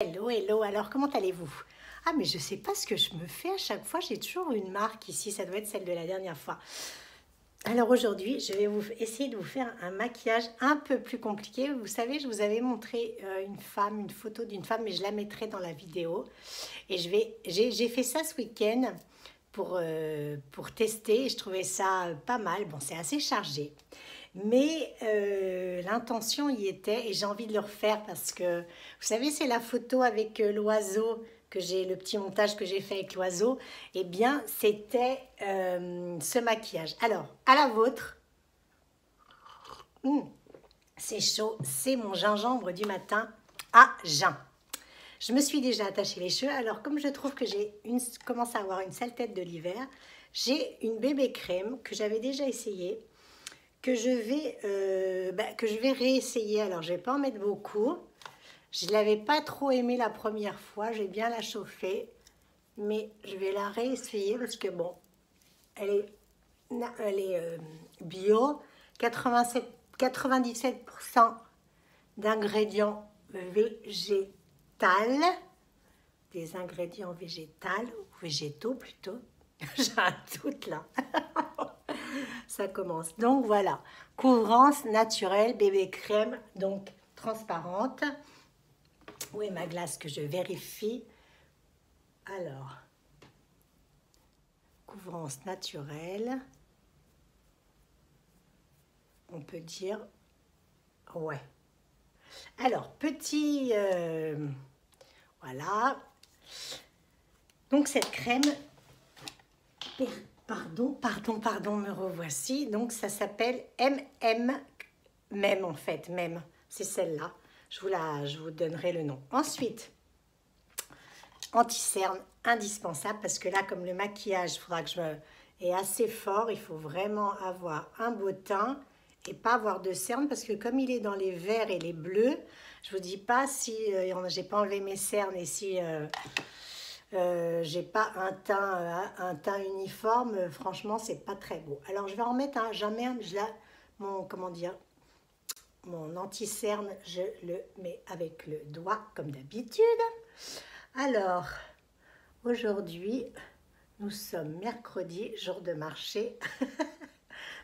Hello, hello, alors comment allez-vous? Ah mais je sais pas ce que je me fais à chaque fois, j'ai toujours une marque ici, ça doit être celle de la dernière fois. Alors aujourd'hui, je vais essayer de vous faire un maquillage un peu plus compliqué. Vous savez, je vous avais montré une photo d'une femme, mais je la mettrai dans la vidéo. Et j'ai fait ça ce week-end pour tester et je trouvais ça pas mal. Bon, c'est assez chargé. Mais l'intention y était et j'ai envie de le refaire parce que, vous savez, c'est la photo avec l'oiseau le petit montage que j'ai fait avec l'oiseau. Eh bien, c'était ce maquillage. Alors, à la vôtre. C'est chaud, c'est mon gingembre du matin à jeun. Je me suis déjà attaché les cheveux. Alors, comme je trouve que commence à avoir une sale tête de l'hiver, j'ai une bébé crème que j'avais déjà essayée que je vais réessayer. Alors, je ne vais pas en mettre beaucoup. Je ne l'avais pas trop aimée la première fois. J'ai bien la chauffée. Mais je vais la réessayer parce que, bon, elle est bio. 97% d'ingrédients végétaux. Des ingrédients végétaux plutôt. J'ai un doute là. Ça commence. Donc voilà, couvrance naturelle, bébé crème, donc transparente. Où est ma glace que je vérifie? Alors, couvrance naturelle. On peut dire, ouais. Alors, voilà. Donc cette crème, pardon, me revoici. Donc ça s'appelle même en fait, même. C'est celle-là. Je vous donnerai le nom. Ensuite, anti-cerne indispensable parce que là, comme le maquillage, il faudra que est assez fort. Il faut vraiment avoir un beau teint et pas avoir de cernes parce que comme il est dans les verts et les bleus, je vous dis pas si j'ai pas enlevé mes cernes et si j'ai pas un teint uniforme, franchement, c'est pas très beau. Alors, je vais en mettre mon anti-cerne, je le mets avec le doigt, comme d'habitude. Alors, aujourd'hui, nous sommes mercredi, jour de marché.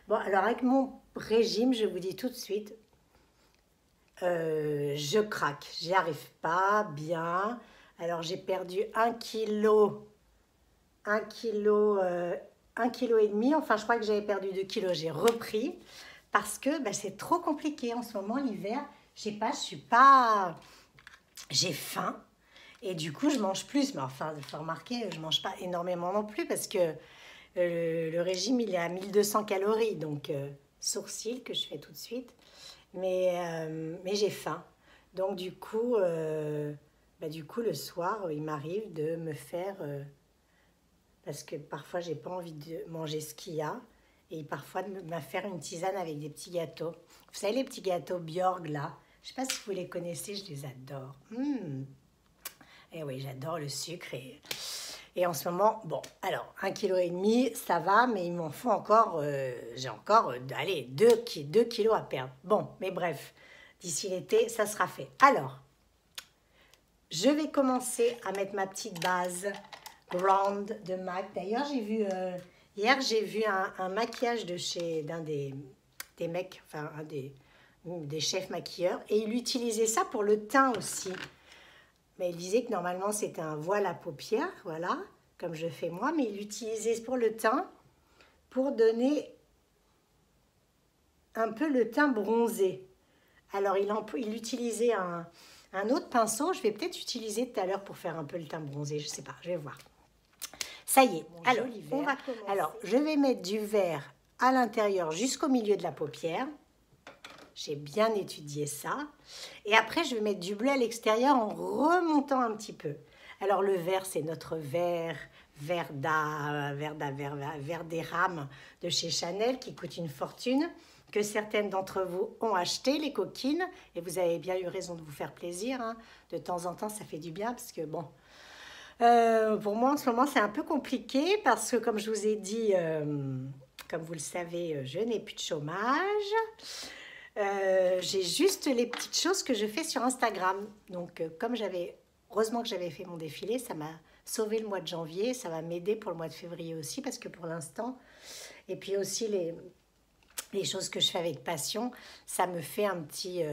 Bon, alors, avec mon régime, je vous dis tout de suite, je craque. J'y arrive pas bien. Alors, j'ai perdu 1 kilo et demi. Enfin, je crois que j'avais perdu 2 kilos. J'ai repris parce que c'est trop compliqué en ce moment, l'hiver. Je sais pas, j'ai faim et du coup, je mange plus. Mais enfin, il faut remarquer, je mange pas énormément non plus parce que le régime, il est à 1200 calories. Donc, sourcil que je fais tout de suite. Mais j'ai faim. Donc, du coup, le soir, il m'arrive de me faire... parce que parfois, j'ai pas envie de manger ce qu'il y a. Et parfois, de me faire une tisane avec des petits gâteaux. Vous savez, les petits gâteaux Bjorg, là. Je sais pas si vous les connaissez, je les adore. Et oui, j'adore le sucre. Et en ce moment, bon, alors, 1,5 kg, ça va, mais il m'en faut encore, j'ai encore, allez, 2 kilos à perdre. Bon, mais bref, d'ici l'été, ça sera fait. Alors, je vais commencer à mettre ma petite base Ground de MAC. D'ailleurs, hier, j'ai vu un maquillage d'un des mecs, enfin, des chefs maquilleurs, et il utilisait ça pour le teint aussi. Mais il disait que normalement, c'était un voile à paupières, voilà, comme je fais moi, mais il l'utilisait pour le teint, pour donner un peu le teint bronzé. Alors, il utilisait un autre pinceau, je vais peut-être utiliser tout à l'heure pour faire un peu le teint bronzé, je ne sais pas, je vais voir. Ça y est, alors, je vais mettre du vert à l'intérieur jusqu'au milieu de la paupière. J'ai bien étudié ça. Et après, je vais mettre du bleu à l'extérieur en remontant un petit peu. Alors, le vert, c'est notre vert des rames de chez Chanel qui coûte une fortune, que certaines d'entre vous ont acheté, les coquines. Et vous avez bien eu raison de vous faire plaisir. Hein. De temps en temps, ça fait du bien parce que, bon... pour moi, en ce moment, c'est un peu compliqué parce que, comme je vous ai dit, comme vous le savez, je n'ai plus de chômage. J'ai juste les petites choses que je fais sur Instagram. Donc, comme j'avais Heureusement que j'avais fait mon défilé, ça m'a sauvé le mois de janvier, ça va m'aider pour le mois de février aussi, parce que pour l'instant, et puis aussi les choses que je fais avec passion, ça me fait un petit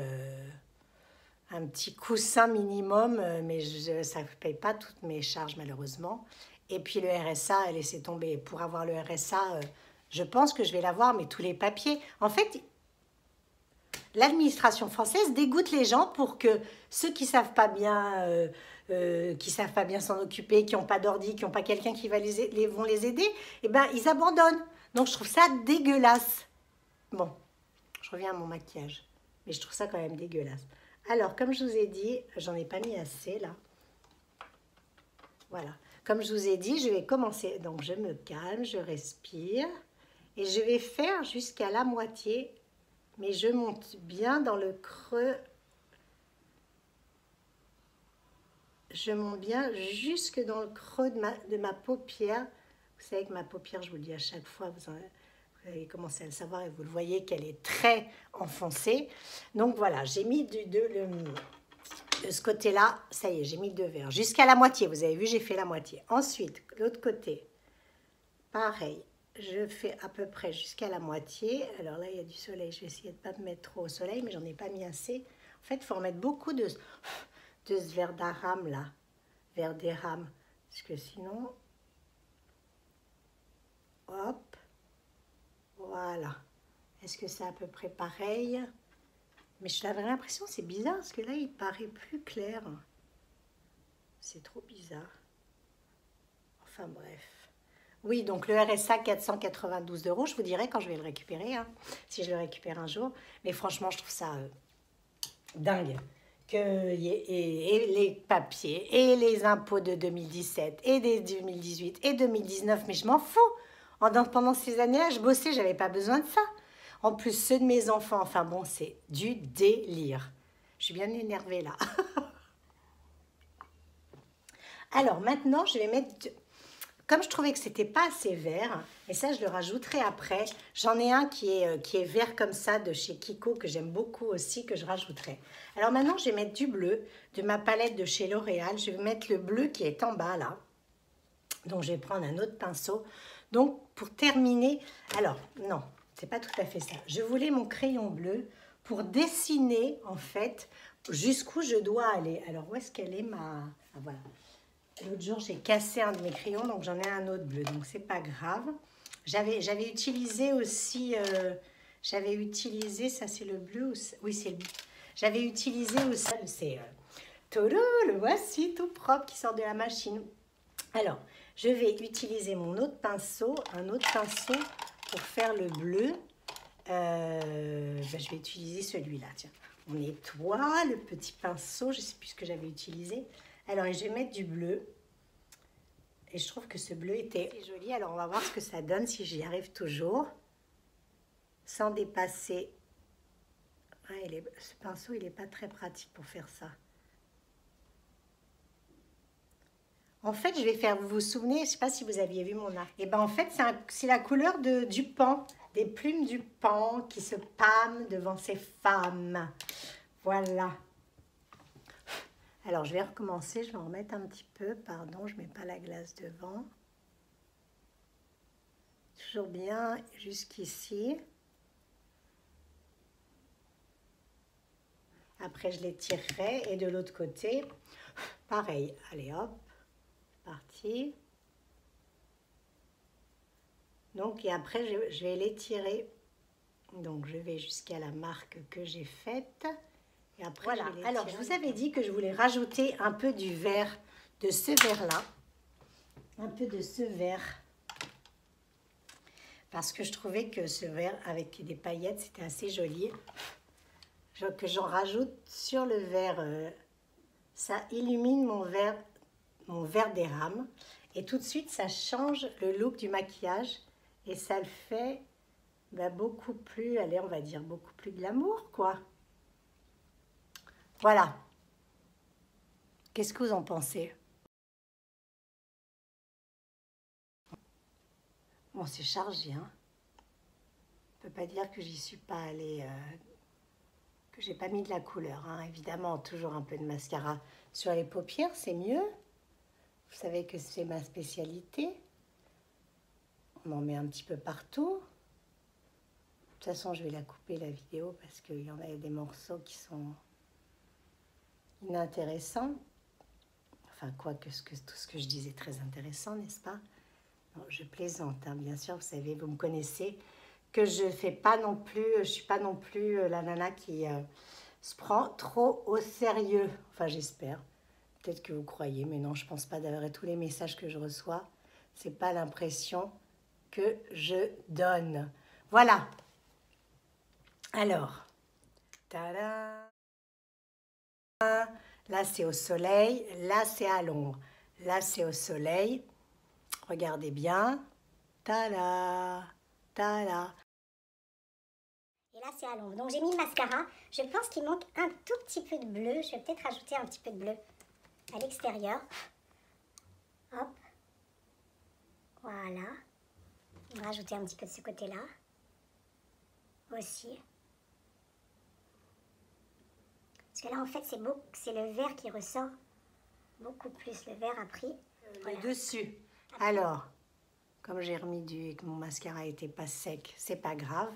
coussin minimum, mais ça ne paye pas toutes mes charges malheureusement. Et puis le RSA, laissez tomber. Pour avoir le RSA, je pense que je vais l'avoir, mais tous les papiers. En fait, l'administration française dégoûte les gens pour que ceux qui savent pas bien, savent pas bien s'en occuper, qui n'ont pas d'ordi, qui n'ont pas quelqu'un qui va vont les aider, eh ben ils abandonnent. Donc je trouve ça dégueulasse. Bon, je reviens à mon maquillage, mais je trouve ça quand même dégueulasse. Alors, comme je vous ai dit, j'en ai pas mis assez là. Voilà. Comme je vous ai dit, je vais commencer. Donc, je me calme, je respire. Et je vais faire jusqu'à la moitié. Mais je monte bien dans le creux. Je monte bien jusque dans le creux de ma paupière. Vous savez que ma paupière, je vous le dis à chaque fois, vous avez commencé à le savoir et vous le voyez qu'elle est très enfoncée. Donc voilà, j'ai mis de ce côté-là, ça y est, j'ai mis le 2 verres. Jusqu'à la moitié, vous avez vu, j'ai fait la moitié. Ensuite, l'autre côté, pareil, je fais à peu près jusqu'à la moitié. Alors là, il y a du soleil, je vais essayer de ne pas me mettre trop au soleil, mais j'en ai pas mis assez. En fait, il faut remettre beaucoup de ce verre d'arame là, verre d'érame, parce que sinon, hop. Voilà. Est-ce que c'est à peu près pareil? Mais j'avais l'impression, c'est bizarre, parce que là, il paraît plus clair. C'est trop bizarre. Enfin, bref. Oui, donc le RSA, 492 €, je vous dirai quand je vais le récupérer, hein, si je le récupère un jour. Mais franchement, je trouve ça dingue. Et les papiers, et les impôts de 2017, et des 2018, et 2019, mais je m'en fous. Pendant ces années-là, je bossais, j'avais pas besoin de ça. En plus, ceux de mes enfants, enfin bon, c'est du délire. Je suis bien énervée là. Alors maintenant, je vais mettre... Comme je trouvais que c'était pas assez vert, et ça je le rajouterai après, j'en ai un qui est vert comme ça de chez Kiko, que j'aime beaucoup aussi, que je rajouterai. Alors maintenant, je vais mettre du bleu de ma palette de chez L'Oréal. Je vais mettre le bleu qui est en bas là. Donc je vais prendre un autre pinceau. Donc pour terminer, alors non, c'est pas tout à fait ça. Je voulais mon crayon bleu pour dessiner en fait jusqu'où je dois aller. Alors où est-ce qu'elle est ma... Ah voilà. L'autre jour j'ai cassé un de mes crayons, donc j'en ai un autre bleu, donc c'est pas grave. J'avais utilisé aussi... j'avais utilisé, ça c'est le bleu ou oui c'est le bleu. J'avais utilisé aussi, c'est... Tolo, le voici tout propre qui sort de la machine. Alors, je vais utiliser mon autre pinceau, un autre pinceau pour faire le bleu. Je vais utiliser celui-là, tiens. On nettoie le petit pinceau, je ne sais plus ce que j'avais utilisé. Alors, je vais mettre du bleu. Et je trouve que ce bleu était joli. Alors, on va voir ce que ça donne si j'y arrive toujours. Sans dépasser. Ah, ce pinceau, il n'est pas très pratique pour faire ça. En fait, je vais faire, vous vous souvenez, je ne sais pas si vous aviez vu mon art. Et ben en fait, c'est la couleur du paon, des plumes du paon qui se pâment devant ces femmes. Voilà. Alors, je vais recommencer, je vais en remettre un petit peu. Pardon, je ne mets pas la glace devant. Toujours bien jusqu'ici. Après, je l'étirerai. Et de l'autre côté, pareil. Allez, hop. Parti. Donc, et après, je vais l'étirer. Donc, je vais jusqu'à la marque que j'ai faite. Et après, voilà. Alors, je vous avais dit que je voulais rajouter un peu du vert, de ce vert-là. Un peu de ce vert. Parce que je trouvais que ce vert avec des paillettes, c'était assez joli. Que j'en rajoute sur le vert. Ça illumine mon vert d'érame. Et tout de suite, ça change le look du maquillage. Et ça le fait beaucoup plus, allez, on va dire, beaucoup plus glamour, quoi. Voilà. Qu'est-ce que vous en pensez? Bon, c'est chargé, hein. On ne peut pas dire que j'y suis pas allée, j'ai pas mis de la couleur, hein. Évidemment, toujours un peu de mascara sur les paupières, c'est mieux. Vous savez que c'est ma spécialité. On en met un petit peu partout. De toute façon, je vais la couper la vidéo parce qu'il y en a des morceaux qui sont inintéressants. Enfin, quoique tout ce que je disais très intéressant, n'est-ce pas? Non, je plaisante, hein, bien sûr, vous savez, vous me connaissez, que je fais pas non plus, je suis pas non plus la nana qui se prend trop au sérieux. Enfin, j'espère. Peut-être que vous croyez, mais non, je pense pas. D'après tous les messages que je reçois, c'est pas l'impression que je donne. Voilà. Alors, tada. Là, c'est au soleil. Là, c'est à l'ombre. Là, c'est au soleil. Regardez bien. Tada, tada. Et là, c'est à l'ombre. Donc, j'ai mis le mascara. Je pense qu'il manque un tout petit peu de bleu. Je vais peut-être rajouter un petit peu de bleu à l'extérieur. Hop. Voilà. On va rajouter un petit peu de ce côté-là. Aussi. Parce que là, en fait, c'est le vert qui ressort beaucoup plus. Le vert a pris Le dessus. Alors, comme j'ai remis et que mon mascara n'était pas sec, c'est pas grave.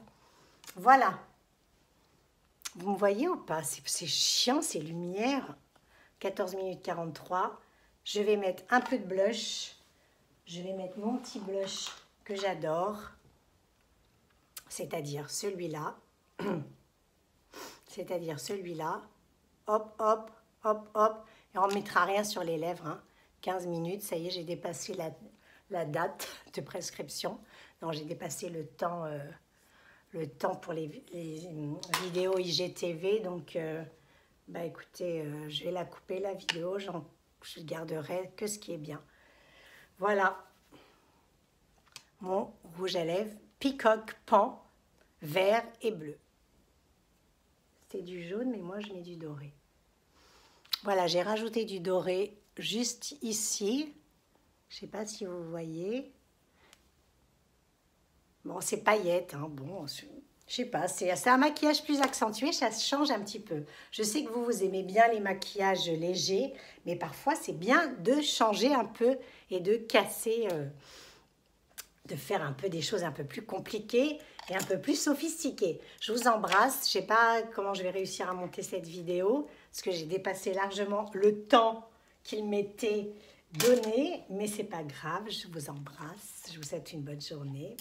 Voilà. Vous me voyez ou pas? C'est chiant, ces lumières. 14 minutes 43. Je vais mettre un peu de blush. Je vais mettre mon petit blush que j'adore. C'est-à-dire celui-là. C'est-à-dire celui-là. Hop, hop, hop, hop. Et on ne mettra rien sur les lèvres. Hein. 15 minutes, ça y est, j'ai dépassé la date de prescription. Non, j'ai dépassé le temps pour les vidéos IGTV. Donc, bah écoutez, je vais la couper, la vidéo. Je garderai que ce qui est bien. Voilà. Mon rouge à lèvres Peacock Pan, vert et bleu. C'est du jaune, mais moi, je mets du doré. Voilà, j'ai rajouté du doré juste ici. Je ne sais pas si vous voyez. Bon, c'est paillettes, hein. Bon, je sais pas, c'est un maquillage plus accentué, ça change un petit peu. Je sais que vous aimez bien les maquillages légers, mais parfois, c'est bien de changer un peu et de casser, de faire un peu des choses un peu plus compliquées et un peu plus sophistiquées. Je vous embrasse. Je ne sais pas comment je vais réussir à monter cette vidéo, parce que j'ai dépassé largement le temps qu'il m'était donné, mais c'est pas grave, je vous embrasse. Je vous souhaite une bonne journée.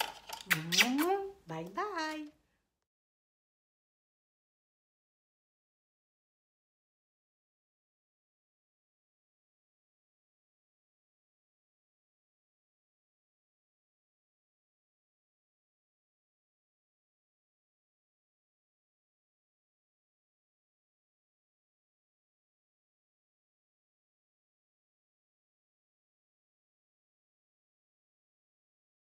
Bye bye.